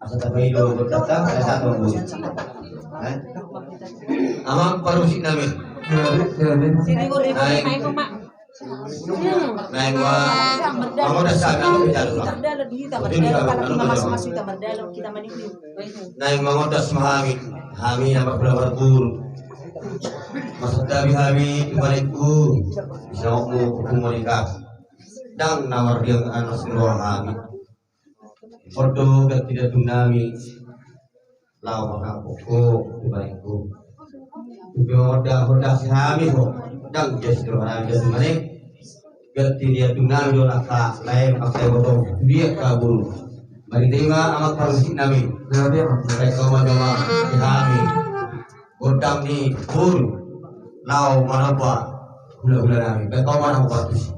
Asa tabailo berkata pada saat memburu. Amang parusi namin. Naik kamu dah sana naik mengodas mahami hami nama pelawar guru masuk dari hami ibaratku bisa mau komunikasi dang nawar yang anak seluruh hami foto tidak tunami lawan aku ibaratku hoda si hami kok dang justru orang jadi mana gerti dia tunami doa tak lain pakai foto dia kabur mari terima amat parusi nami mereka mencoba kami godang ni pur lau manapa gula-gula nami mereka mana parusi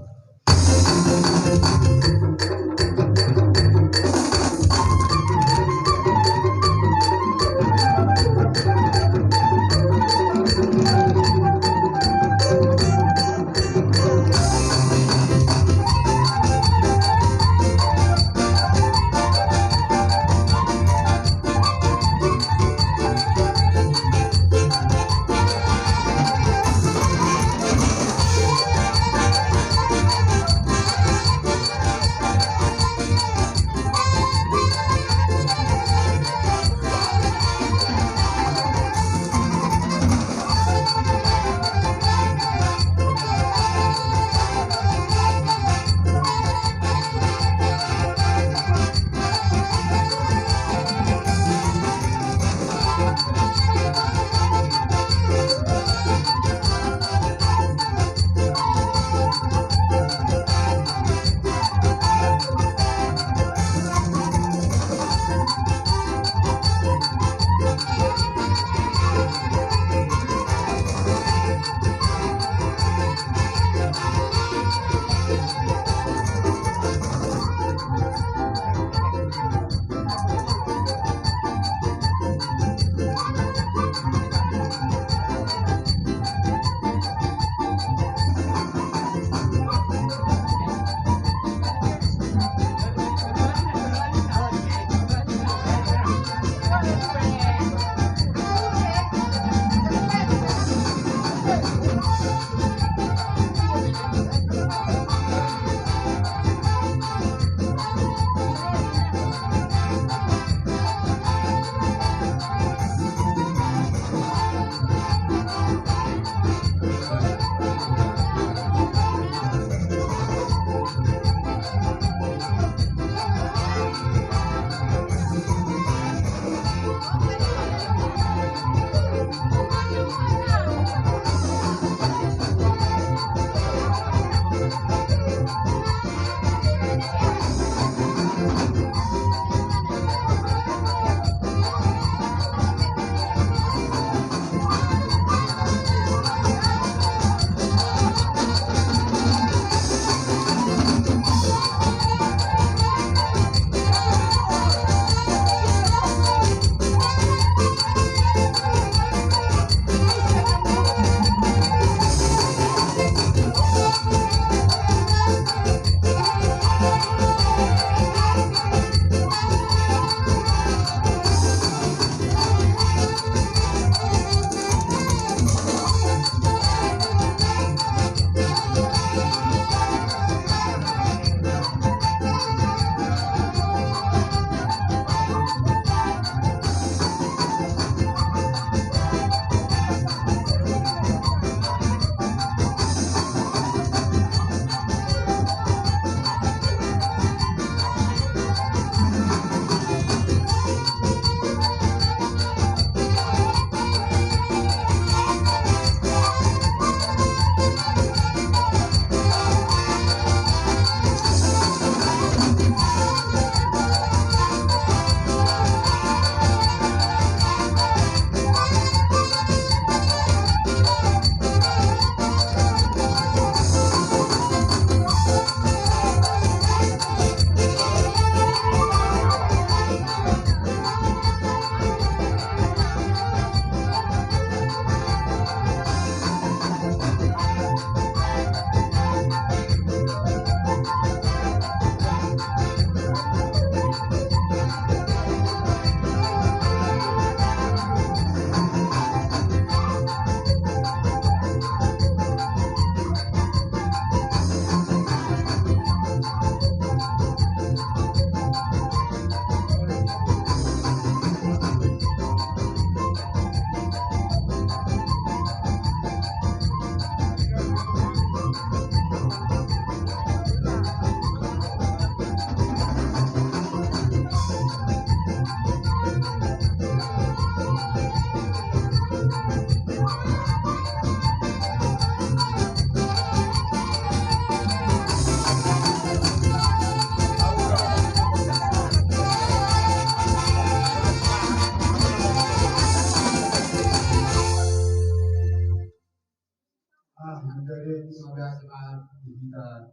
kita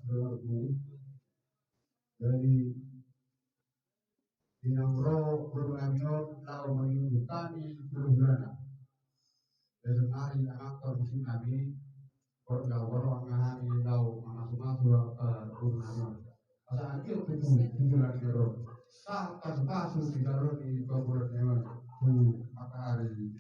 berlaku dari Dinamro Burunamion lau menunjukani perubahan dari hari aktor musim kami orang ngahani lau masuk-masuk Burunamion pada akhir tujuan error tak kasus di dalam di Burunamion matahari